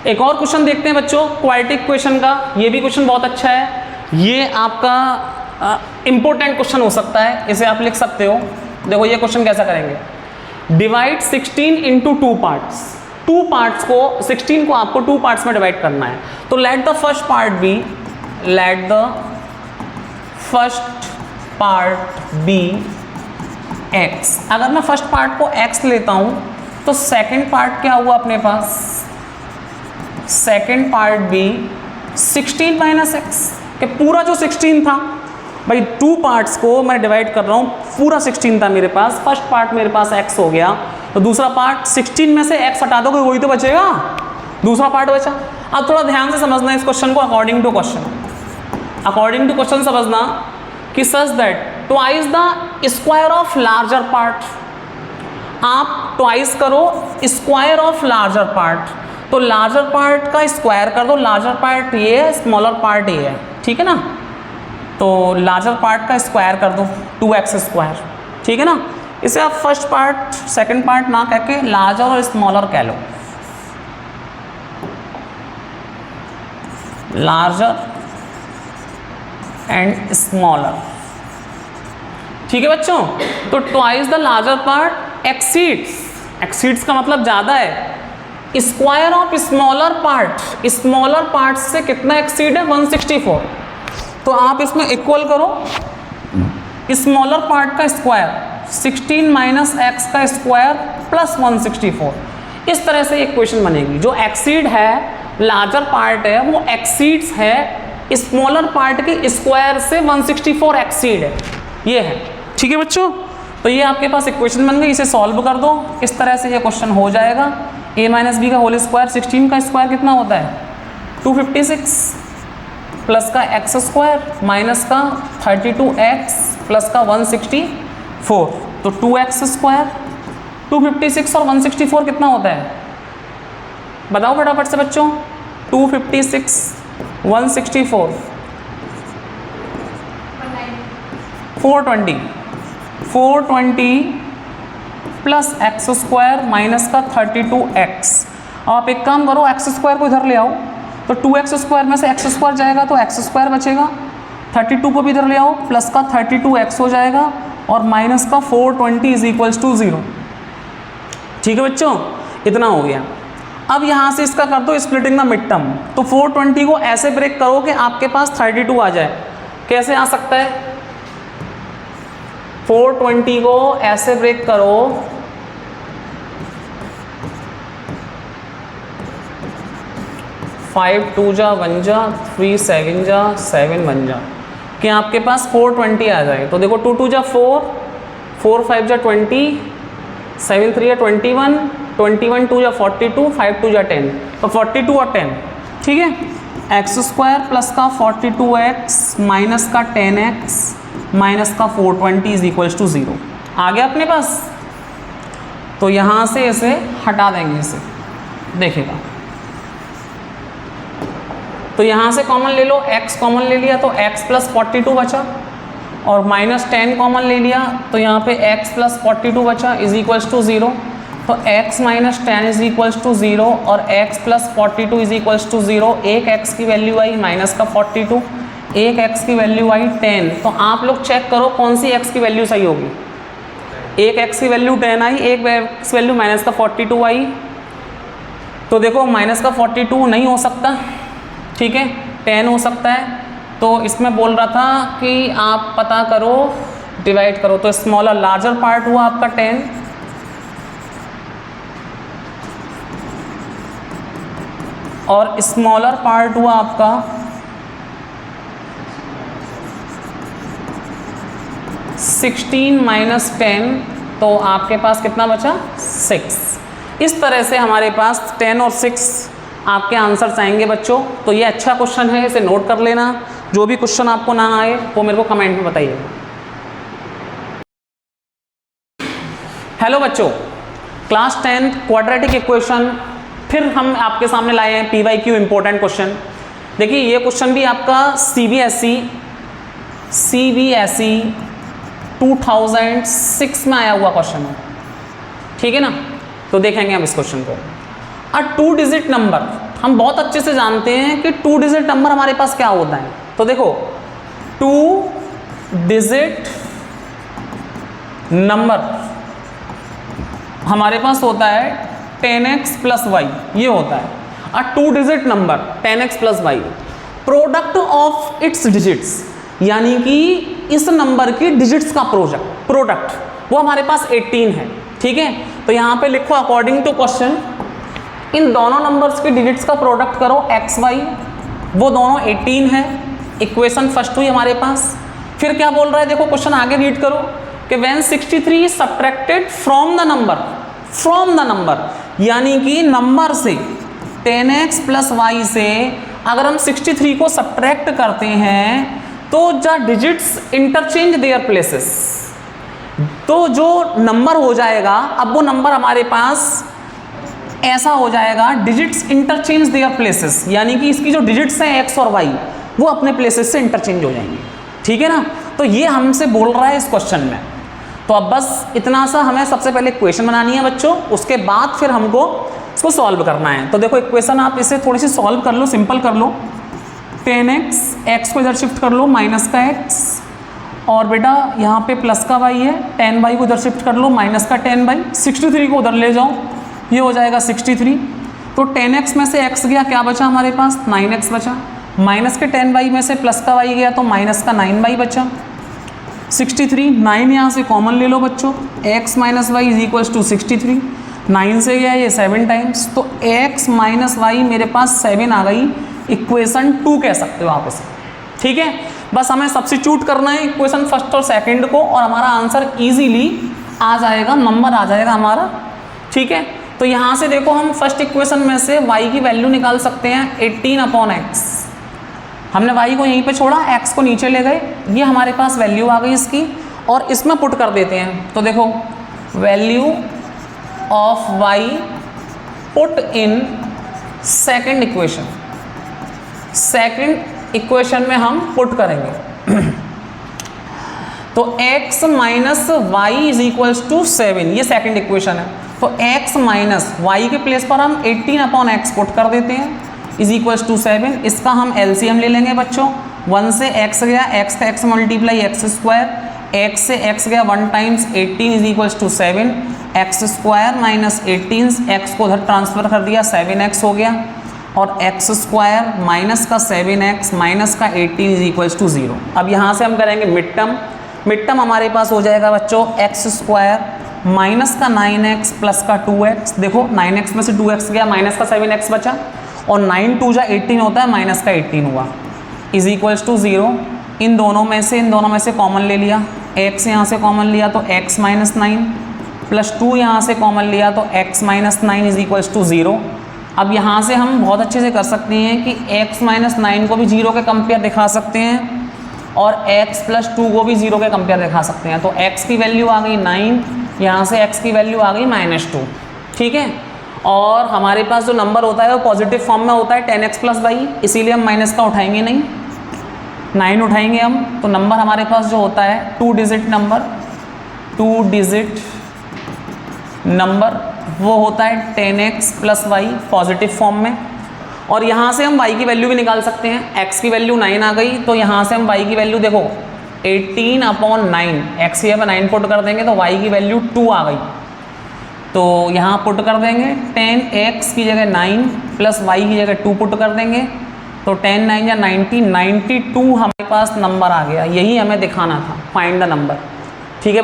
एक और क्वेश्चन देखते हैं बच्चों, क्वाड्रेटिक इक्वेशन का। ये भी क्वेश्चन बहुत अच्छा है, ये आपका इंपॉर्टेंट क्वेश्चन हो सकता है, इसे आप लिख सकते हो। देखो ये क्वेश्चन कैसा करेंगे, डिवाइड 16 इंटू 2 पार्ट्स। 2 पार्ट्स को 16 को आपको 2 पार्ट्स में डिवाइड करना है। तो let the first part be x। अगर मैं फर्स्ट पार्ट को x लेता हूं तो सेकंड पार्ट क्या हुआ अपने पास, सेकंड पार्ट भी 16 माइनस एक्स, कि पूरा जो 16 था भाई 2 पार्ट्स को मैं डिवाइड कर रहा हूँ, पूरा 16 था मेरे पास, फर्स्ट पार्ट मेरे पास x हो गया, तो दूसरा पार्ट 16 में से x हटा दोगे वही तो बचेगा, दूसरा पार्ट बचा। अब थोड़ा ध्यान से समझना इस क्वेश्चन को, अकॉर्डिंग टू क्वेश्चन समझना कि such that twice the square of larger part, आप ट्वाइस करो स्क्वायर ऑफ लार्जर पार्ट, तो लार्जर पार्ट का स्क्वायर कर दो, लार्जर पार्ट ये है, स्मॉलर पार्ट ये है, ठीक है ना। तो लार्जर पार्ट का स्क्वायर कर दो 2x स्क्वायर, ठीक है ना। इसे आप फर्स्ट पार्ट सेकंड पार्ट ना कह के लार्जर और स्मॉलर कह लो, लार्जर एंड स्मॉलर, ठीक है बच्चों। तो twice the larger part exceeds का मतलब ज़्यादा है, स्क्वायर ऑफ स्मॉलर पार्ट से कितना एक्सीड है 164, तो आप इसमें इक्वल करो स्मॉलर पार्ट का स्क्वायर 16 माइनस एक्स का स्क्वायर प्लस 164। इस तरह से एक क्वेश्चन बनेगी, जो एक्सीड है लार्जर पार्ट है वो एक्सीड्स है स्मॉलर पार्ट के स्क्वायर से 164 एक्सीड है, ये है, ठीक है बच्चों। तो ये आपके पास इक्वेशन बन गई, इसे सॉल्व कर दो, इस तरह से ये क्वेश्चन हो जाएगा। a माइनस बी का होल स्क्वायर, 16 का स्क्वायर कितना होता है 256, प्लस का एक्स स्क्वायर माइनस का 32x प्लस का 164, तो 2x स्क्वायर, 256 और 164 कितना होता है बताओ फटाफट से बच्चों, 256 164 420 प्लस एक्स स्क्वायर माइनस का 32x। आप एक काम करो, एक्स स्क्वायर को इधर ले आओ, तो 2x स्क्वायर में से एक्स स्क्वायर जाएगा तो एक्स स्क्वायर बचेगा, 32 को भी इधर ले आओ, प्लस का 32x हो जाएगा और माइनस का 420 इज इक्वल्स टू 0, ठीक है बच्चों, इतना हो गया। अब यहाँ से इसका कर दो स्प्लिटिंग द मिड टर्म, तो 420 को ऐसे ब्रेक करो कि आपके पास 32 आ जाए। कैसे आ सकता है, 420 को ऐसे ब्रेक करो 5 2 जा 1 जा 3 7 जा 7 1 जा, कि आपके पास 420 आ जाए। तो देखो 2 2 जा 4 4 5 जा 20 7 3 जा 21 21 2 जा 42 5 2 जा 10, तो 42 और 10, ठीक है। एक्स स्क्वायर प्लस का 42x माइनस का 10x माइनस का 420 इज इक्वल्स टू 0 आ गया अपने पास। तो यहाँ से इसे हटा देंगे, इसे देखिएगा, तो यहाँ से कॉमन ले लो, x कॉमन ले लिया तो x प्लस 42 बचा, और माइनस 10 कॉमन ले लिया तो यहाँ पे x प्लस 42 बचा इज इक्वल्स टू 0, तो x minus 10 is equals to 0 और x plus 42 is equals to 0। एक x की वैल्यू आई माइनस का 42, एक x की वैल्यू आई 10, तो आप लोग चेक करो कौन सी x की वैल्यू सही होगी। एक x की वैल्यू 10 आई, एक x वैल्यू माइनस का 42 आई, तो देखो माइनस का 42 नहीं हो सकता, ठीक है, 10 हो सकता है। तो इसमें बोल रहा था कि आप पता करो डिवाइड करो, तो स्मॉलर लार्जर पार्ट हुआ आपका 10 और स्मॉलर पार्ट हुआ आपका 16 माइनस 10, तो आपके पास कितना बचा 6। इस तरह से हमारे पास 10 और 6 आपके आंसर्स आएंगे बच्चों। तो ये अच्छा क्वेश्चन है, इसे नोट कर लेना। जो भी क्वेश्चन आपको ना आए वो मेरे को कमेंट में बताइए। हेलो बच्चों, क्लास 10 क्वाड्रेटिक इक्वेशन फिर हम आपके सामने लाए हैं PYQ इंपॉर्टेंट क्वेश्चन। देखिए ये क्वेश्चन भी आपका CBSE 2006 में आया हुआ क्वेश्चन है, ठीक है ना। तो देखेंगे हम इस क्वेश्चन को। अ 2 डिजिट नंबर हम बहुत अच्छे से जानते हैं कि 2 डिजिट नंबर हमारे पास क्या होता है। तो देखो 2 डिजिट नंबर हमारे पास होता है 10x प्लस वाई, ये होता है। और 2 digit number 10x plus y, product of its digits, यानी कि इस नंबर की डिजिट्स का प्रोडक्ट वो हमारे पास 18 है। ठीक है, तो यहाँ पे लिखो अकॉर्डिंग टू क्वेश्चन, इन दोनों नंबर्स के डिजिट्स का प्रोडक्ट करो एक्स वाई, वो दोनों 18 है। इक्वेशन फर्स्ट हुई हमारे पास। फिर क्या बोल रहा है, देखो क्वेश्चन आगे रीड करो कि when 63 subtracted from the number, यानी कि नंबर से 10x प्लस वाई से अगर हम 63 को सब्ट्रैक्ट करते हैं तो the digits interchange their places, तो जो नंबर हो जाएगा, अब वो नंबर हमारे पास ऐसा हो जाएगा, डिजिट्स इंटरचेंज देयर प्लेसेस, यानी कि इसकी जो डिजिट्स हैं x और y वो अपने प्लेसेस से इंटरचेंज हो जाएंगे। ठीक है ना, तो ये हमसे बोल रहा है इस क्वेश्चन में। तो अब बस इतना सा हमें सबसे पहले इक्वेशन बनानी है बच्चों, उसके बाद फिर हमको इसको सॉल्व करना है। तो देखो इक्वेशन आप इसे थोड़ी सी सॉल्व कर लो, सिंपल कर लो। 10x, x को इधर शिफ्ट कर लो, माइनस का x, और बेटा यहाँ पे प्लस का y है, 10y को इधर शिफ्ट कर लो, माइनस का 10y, 63 को उधर ले जाओ, ये हो जाएगा 63। तो 10x में से x गया, क्या बचा हमारे पास 9x बचा, माइनस के 10y में से प्लस का y गया तो माइनस का 9y बचा। 63, 9 यहाँ से कॉमन ले लो बच्चों, x minus y is equals to 63, 9 से गया ये 7 टाइम्स, तो x माइनस वाई मेरे पास 7 आ गई। इक्वेशन 2 कह सकते हो आप इसे। ठीक है, बस हमें सब्स्टिट्यूट करना है इक्वेशन फर्स्ट और सेकंड को, और हमारा आंसर इजीली आ जाएगा, नंबर आ जाएगा हमारा। ठीक है, तो यहाँ से देखो हम फर्स्ट इक्वेशन में से y की वैल्यू निकाल सकते हैं 18/x। हमने y को यहीं पे छोड़ा, x को नीचे ले गए, ये हमारे पास वैल्यू आ गई इसकी, और इसमें पुट कर देते हैं। तो देखो value of y put in second equation, second equation में हम पुट करेंगे। तो x minus y is equals to 7, ये सेकंड इक्वेशन है। तो x माइनस वाई के प्लेस पर हम 18/x पुट कर देते हैं, इज इक्वल्स टू 7। इसका हम एलसीएम ले लेंगे बच्चों, 1 से x गया, x का x multiply x square, x से x गया 1 times 18 is equals to 7, x square minus 18, x को उधर ट्रांसफर कर दिया, 7x हो गया, और एक्स स्क्वायर माइनस का 7x माइनस का 18 इज इक्वल्स टू 0। अब यहाँ से हम करेंगे मिड टर्म हमारे पास हो जाएगा बच्चों एक्स स्क्वायर माइनस का 9x प्लस का 2x। देखो 9x में से 2x गया, माइनस का 7x बचा, और 9 2 जा 18 होता है, माइनस का 18 हुआ, इज इक्वल्स टू 0। इन दोनों में से कॉमन ले लिया, x यहाँ से कॉमन लिया तो x माइनस 9 प्लस 2 यहाँ से कॉमन लिया तो x minus 9 is equals to 0। अब यहाँ से हम बहुत अच्छे से कर सकते हैं कि x माइनस 9 को भी 0 के कंपेयर दिखा सकते हैं, और x प्लस 2 को भी 0 के कंपेयर दिखा सकते हैं। तो x की वैल्यू आ गई 9, यहाँ से x की वैल्यू आ गई -2। ठीक है, और हमारे पास जो नंबर होता है वो पॉजिटिव फॉर्म में होता है 10x प्लस वाई, इसीलिए हम माइनस का उठाएंगे नहीं, 9 उठाएंगे हम। तो नंबर हमारे पास जो होता है 2 डिजिट नंबर वो होता है 10x plus Y positive form में। और यहाँ से हम y की वैल्यू भी निकाल सकते हैं, x की वैल्यू 9 आ गई, तो यहाँ से हम y की वैल्यू देखो 18/9, x यहाँ पर 9 पुट कर देंगे तो y की वैल्यू 2 आ गई। तो यहाँ पुट कर देंगे 10x की जगह 9 प्लस y की जगह 2 पुट कर देंगे, तो 10 9 या 90, 92 हमारे पास नंबर आ गया। यही हमें दिखाना था, फाइंड द नंबर। ठीक है।